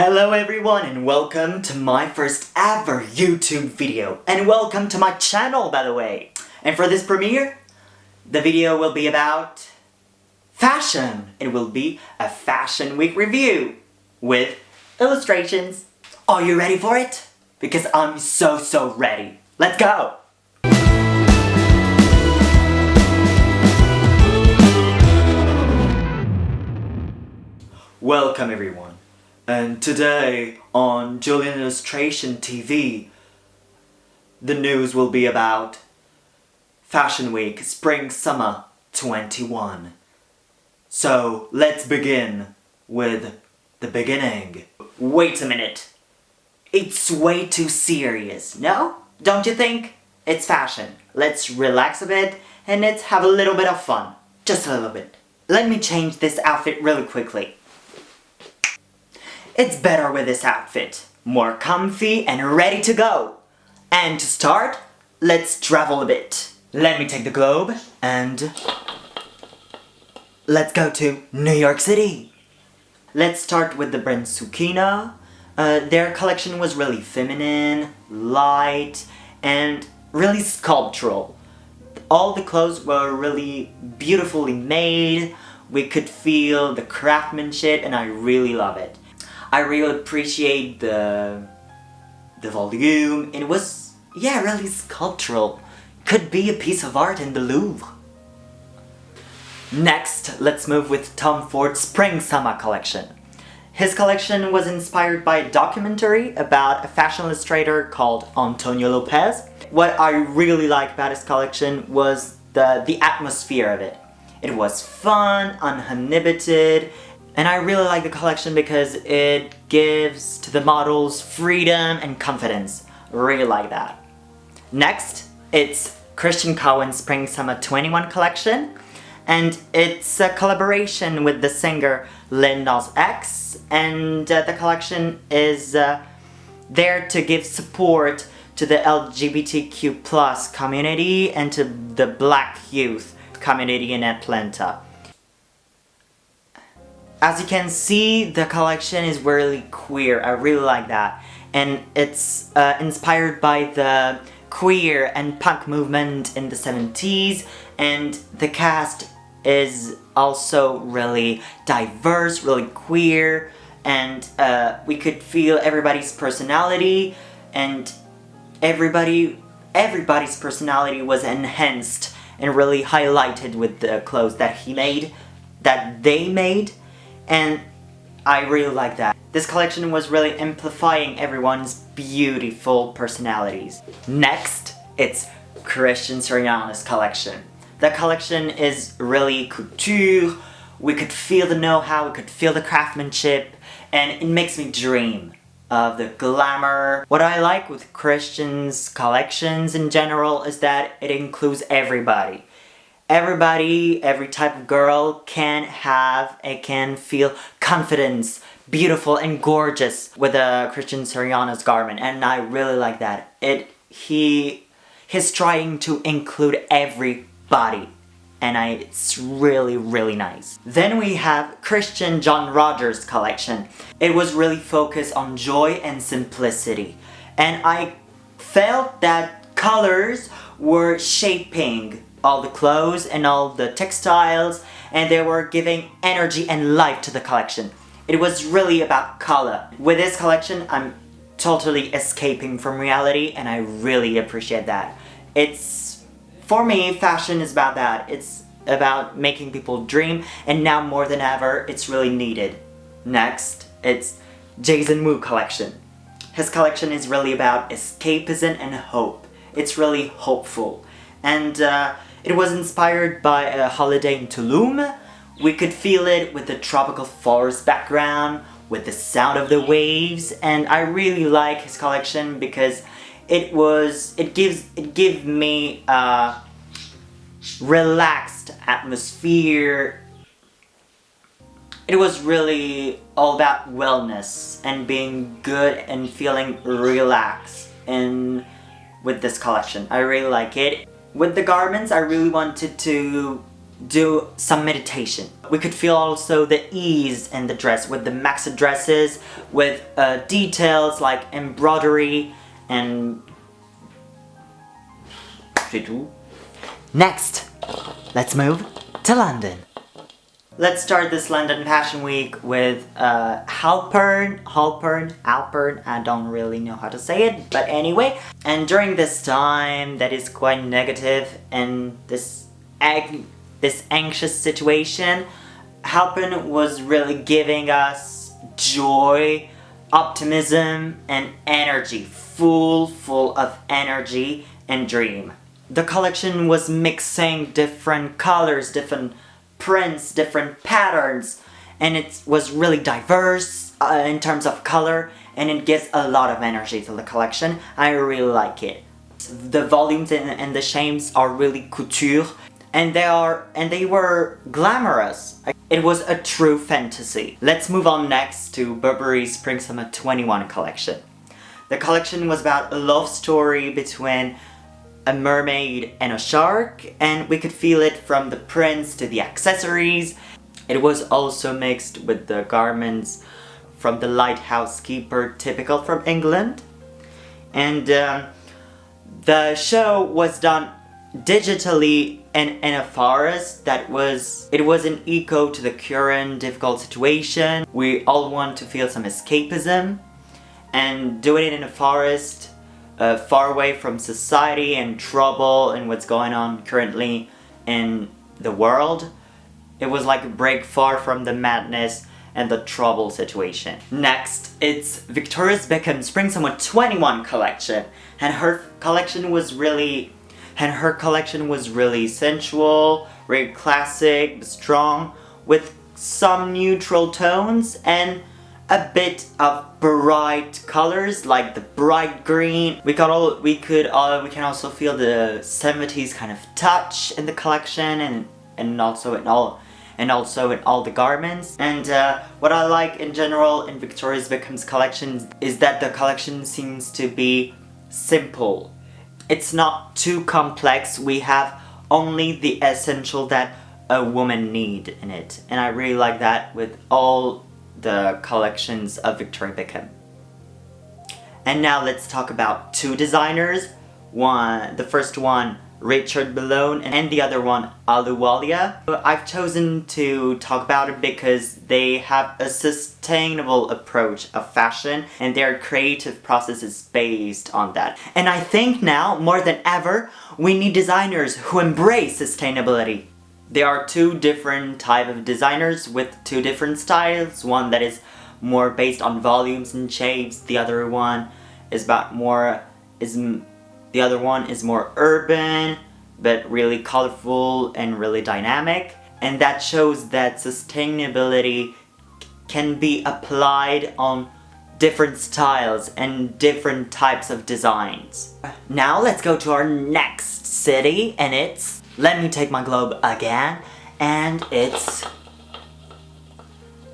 Hello everyone and welcome to my first ever YouTube video. And welcome to my channel, by the way. And for this premiere, the video will be about fashion. It will be a fashion week review with illustrations. Are you ready for it? Because I'm so ready. Let's go! Welcome everyone. And today on Julian Illustration TV, the news will be about Fashion Week Spring Summer 21. So let's begin with the beginning. Wait a minute. It's way too serious, no? Don't you think? It's fashion. Let's relax a bit and let's have a little bit of fun. Just a little bit. Let me change this outfit really quickly. It's better with this outfit. More comfy and ready to go. And to start, let's travel a bit. Let me take the globe and let's go to New York City. Let's start with the brand Zucchina. Their collection was really feminine, light, and really sculptural. All the clothes were really beautifully made. We could feel the craftsmanship and I really love it. I really appreciate the volume. It was, really sculptural. Could be a piece of art in the Louvre. Next, let's move with Tom Ford's Spring Summer collection. His collection was inspired by a documentary about a fashion illustrator called Antonio Lopez. What I really liked about his collection was the atmosphere of it. It was fun, uninhibited, and I really like the collection because it gives to the models freedom and confidence. Really like that. Next, it's Christian Cowan's Spring Summer 21 collection. And it's a collaboration with the singer Lil Nas X. And the collection is there to give support to the LGBTQ+ community and to the Black youth community in Atlanta. As you can see, the collection is really queer. I really like that. And it's inspired by the queer and punk movement in the 70s. And the cast is also really diverse, really queer. And we could feel everybody's personality. And everybody's personality was enhanced and really highlighted with the clothes that they made. And I really like that. This collection was really amplifying everyone's beautiful personalities. Next, it's Christian Siriano's collection. The collection is really couture. We could feel the know-how, we could feel the craftsmanship, and it makes me dream of the glamour. What I like with Christian's collections in general is that it includes everybody. Everybody, every type of girl can feel confidence, beautiful and gorgeous with a Christian Siriano's garment, and I really like that. He's trying to include everybody, and it's really nice. Then we have Christian John Rogers' collection. It was really focused on joy and simplicity, and I felt that colors were shaping all the clothes and all the textiles, and they were giving energy and life to the collection. It was really about color. With this collection, I'm totally escaping from reality, and I really appreciate that. For me, fashion is about that. It's about making people dream, and now more than ever, it's really needed. Next, it's Jason Wu collection. His collection is really about escapism and hope. It's really hopeful. And it was inspired by a holiday in Tulum. We could feel it with the tropical forest background, with the sound of the waves, and I really like his collection because it gives me a relaxed atmosphere. It was really all about wellness and being good and feeling relaxed with this collection. I really like it. With the garments, I really wanted to do some meditation. We could feel also the ease in the dress with the maxi dresses, with details like embroidery and... C'est tout. Next, let's move to London. Let's start this London Fashion Week with Halpern, I don't really know how to say it, but anyway. And during this time that is quite negative and this anxious situation, Halpern was really giving us joy, optimism, and energy, full of energy and dream. The collection was mixing different colors, different prints, different patterns, and it was really diverse in terms of color, and it gives a lot of energy to the collection. I really like it. The volumes and the shapes are really couture, and they were glamorous. It was a true fantasy. Let's move on next to Burberry's Spring Summer 21 collection. The collection was about a love story between a mermaid and a shark, and we could feel it from the prints to the accessories. It was also mixed with the garments from the lighthouse keeper, typical from England. And the show was done digitally in a forest it was an echo to the current difficult situation. We all want to feel some escapism, and doing it in a forest far away from society and trouble and what's going on currently in the world. It was like a break far from the madness and the trouble situation. Next, it's Victoria Beckham's Spring Summer 21 collection, and her collection was really sensual, very classic, strong, with some neutral tones and a bit of bright colors like the bright green. We can also feel the 70s kind of touch in the collection and also in all the garments. And what I like in general in Victoria Beckham's collection is that the collection seems to be simple. It's not too complex. We have only the essential that a woman need in it, and I really like that with all the collections of Victoria Beckham. And now let's talk about two designers. The first one, Richard Malone, and the other one, Ahluwalia. I've chosen to talk about it because they have a sustainable approach of fashion, and their creative process is based on that. And I think now, more than ever, we need designers who embrace sustainability. There are two different types of designers with two different styles. One that is more based on volumes and shapes. The other one is more urban, but really colorful and really dynamic. And that shows that sustainability can be applied on different styles and different types of designs. Now let's go to our next city, and it's... Let me take my globe again, and it's...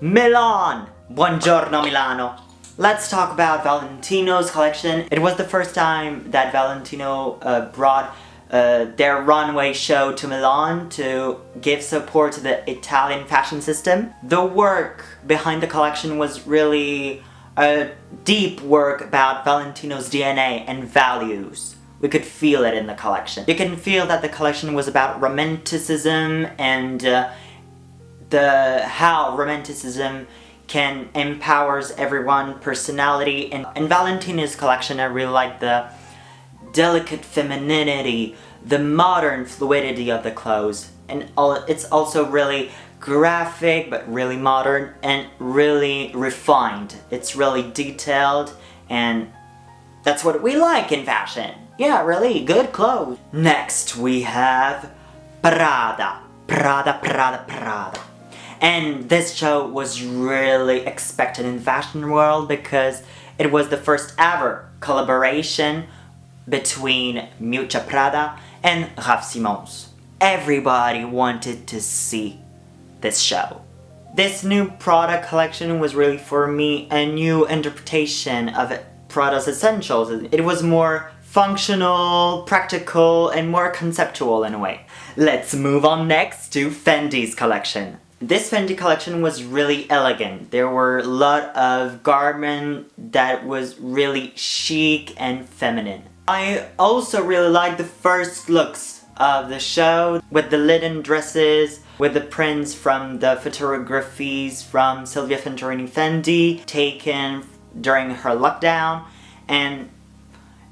Milan! Buongiorno Milano! Let's talk about Valentino's collection. It was the first time that Valentino brought their runway show to Milan to give support to the Italian fashion system. The work behind the collection was really a deep work about Valentino's DNA and values. We could feel it in the collection. You can feel that the collection was about romanticism and how romanticism can empowers everyone, personality. And in Valentino's collection, I really like the delicate femininity, the modern fluidity of the clothes. And it's also really graphic, but really modern and really refined. It's really detailed, and that's what we like in fashion. Yeah, really good clothes. Next we have Prada. And this show was really expected in the fashion world because it was the first ever collaboration between Miuccia Prada and Raf Simons. Everybody wanted to see this show. This new Prada collection was really, for me, a new interpretation of Prada's essentials. It was more functional, practical, and more conceptual in a way. Let's move on next to Fendi's collection. This Fendi collection was really elegant. There were a lot of garments that was really chic and feminine. I also really liked the first looks of the show with the linen dresses, with the prints from the photographies from Silvia Venturini Fendi taken during her lockdown, and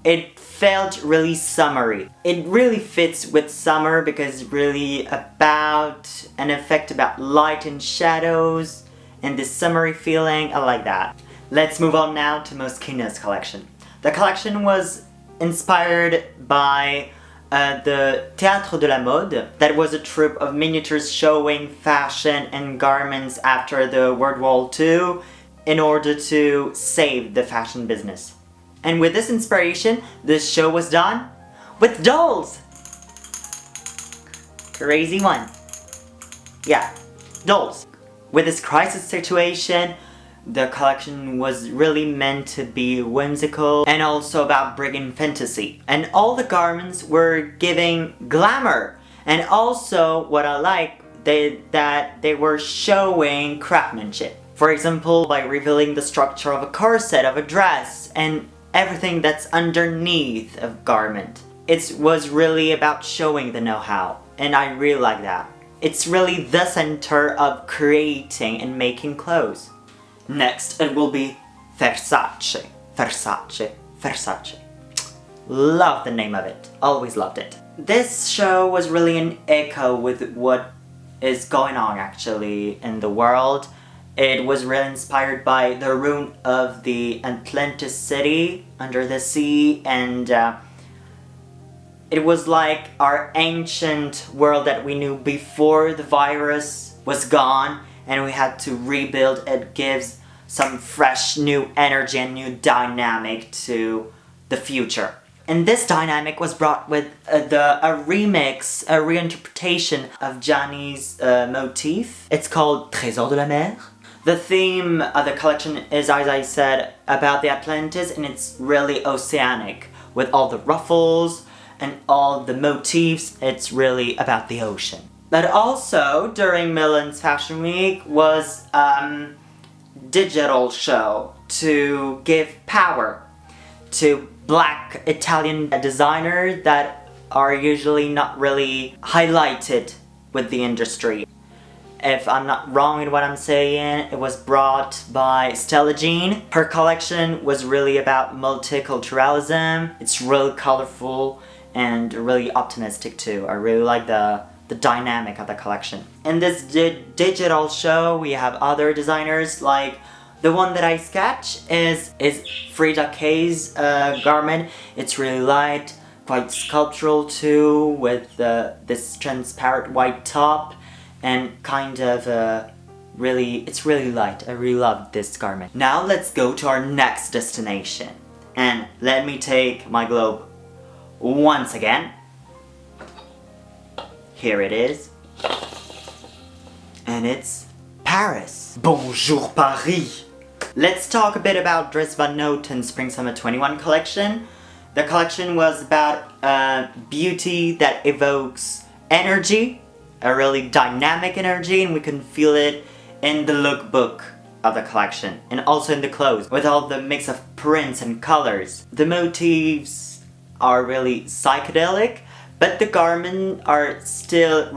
it felt really summery. It really fits with summer because it's really about an effect about light and shadows and this summery feeling. I like that. Let's move on now to Moschino's collection. The collection was inspired by the Théâtre de la Mode. That was a troupe of miniatures showing fashion and garments after the World War II in order to save the fashion business. And with this inspiration, this show was done with dolls! Crazy one. Yeah, dolls. With this crisis situation, the collection was really meant to be whimsical and also about bringing fantasy. And all the garments were giving glamour. And also, what I like, that they were showing craftsmanship. For example, by revealing the structure of a corset, of a dress, and everything that's underneath a garment. It was really about showing the know-how, and I really like that. It's really the center of creating and making clothes. Next, it will be Versace. Versace. Versace. Love the name of it. Always loved it. This show was really an echo with what is going on actually in the world. It was really inspired by the ruin of the Atlantis city under the sea, and it was like our ancient world that we knew before the virus was gone, and we had to rebuild. It gives some fresh new energy and new dynamic to the future. And this dynamic was brought with a remix, a reinterpretation of Gianni's motif. It's called Trésor de la Mer. The theme of the collection is, as I said, about the Atlantis, and it's really oceanic. With all the ruffles and all the motifs, it's really about the ocean. But also, during Milan's Fashion Week was digital show to give power to Black Italian designers that are usually not really highlighted with the industry. If I'm not wrong in what I'm saying, it was brought by Stella Jean. Her collection was really about multiculturalism. It's really colorful and really optimistic too. I really like the dynamic of the collection. In this digital show, we have other designers, like the one that I sketch is Frida Kay's garment. It's really light, quite sculptural too, with this transparent white top. And kind of it's really light. I really love this garment. Now let's go to our next destination. And let me take my globe once again. Here it is. And it's Paris. Bonjour Paris! Let's talk a bit about Dries Van Noten's Spring Summer 21 collection. The collection was about beauty that evokes energy, a really dynamic energy, and we can feel it in the lookbook of the collection and also in the clothes with all the mix of prints and colors. The motifs are really psychedelic, but the garments are still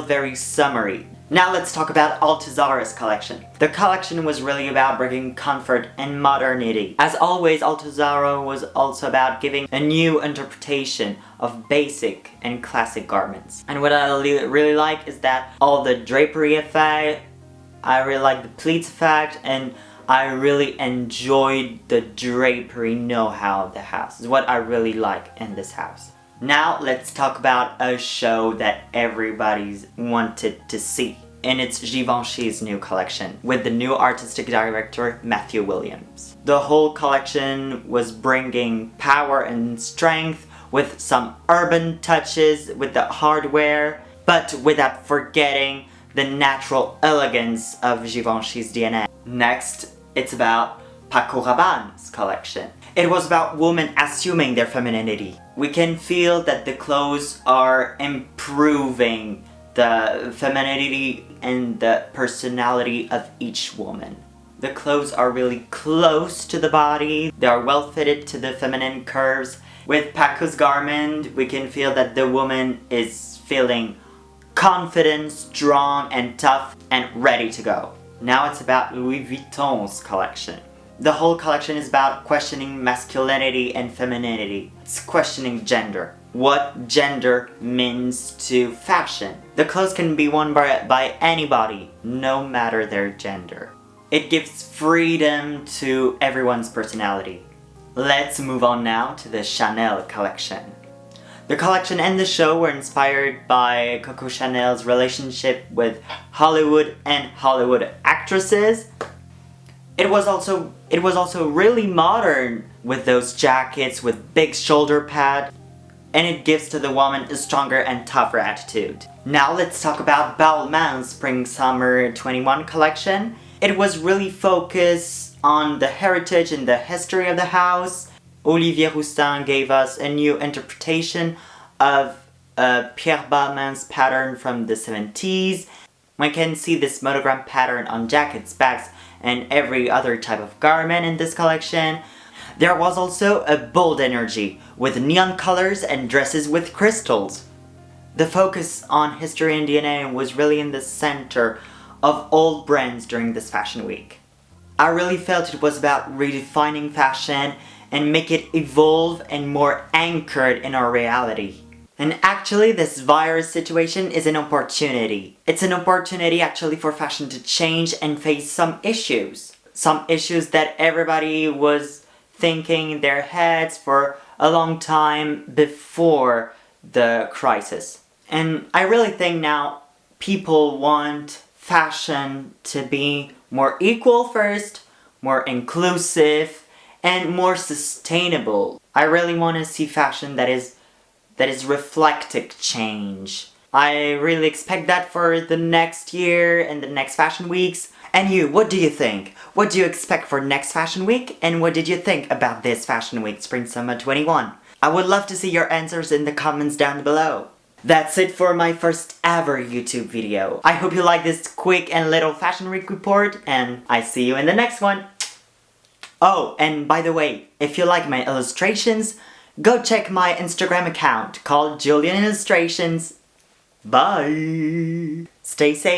very summery. Now let's talk about Altuzarra's collection. The collection was really about bringing comfort and modernity. As always, Altuzarra was also about giving a new interpretation of basic and classic garments. And what I really like is that all the drapery effect, I really like the pleats effect, and I really enjoyed the drapery know-how of the house. It's what I really like in this house. Now let's talk about a show that everybody's wanted to see. And it's Givenchy's new collection with the new artistic director Matthew Williams. The whole collection was bringing power and strength with some urban touches with the hardware, but without forgetting the natural elegance of Givenchy's DNA. Next, it's about Paco Rabanne's collection. It was about women assuming their femininity. We can feel that the clothes are improving the femininity and the personality of each woman. The clothes are really close to the body, they are well fitted to the feminine curves. With Paco's garment, we can feel that the woman is feeling confident, strong and tough and ready to go. Now it's about Louis Vuitton's collection. The whole collection is about questioning masculinity and femininity. It's questioning gender. What gender means to fashion. The clothes can be worn by anybody, no matter their gender. It gives freedom to everyone's personality. Let's move on now to the Chanel collection. The collection and the show were inspired by Coco Chanel's relationship with Hollywood and Hollywood actresses. It was also really modern with those jackets with big shoulder pads, and it gives to the woman a stronger and tougher attitude. Now let's talk about Balmain's Spring-Summer 21 collection. It was really focused on the heritage and the history of the house. Olivier Rousteing gave us a new interpretation of Pierre Balmain's pattern from the 70s. We can see this monogram pattern on jackets, bags, and every other type of garment in this collection. There was also a bold energy with neon colors and dresses with crystals. The focus on history and DNA was really in the center of all brands during this fashion week. I really felt it was about redefining fashion and make it evolve and more anchored in our reality. And actually this virus situation is an opportunity. It's an opportunity actually for fashion to change and face some issues. Some issues that everybody was thinking in their heads for a long time before the crisis. And I really think now people want fashion to be more equal first, more inclusive, and more sustainable. I really want to see fashion that is reflecting change. I really expect that for the next year and the next fashion weeks. And you, what do you think? What do you expect for next fashion week? And what did you think about this fashion week, Spring-Summer 21? I would love to see your answers in the comments down below. That's it for my first ever YouTube video. I hope you like this quick and little fashion week report, and I see you in the next one. Oh, and by the way, if you like my illustrations, go check my Instagram account called Julian Illustrations. Bye! Stay safe.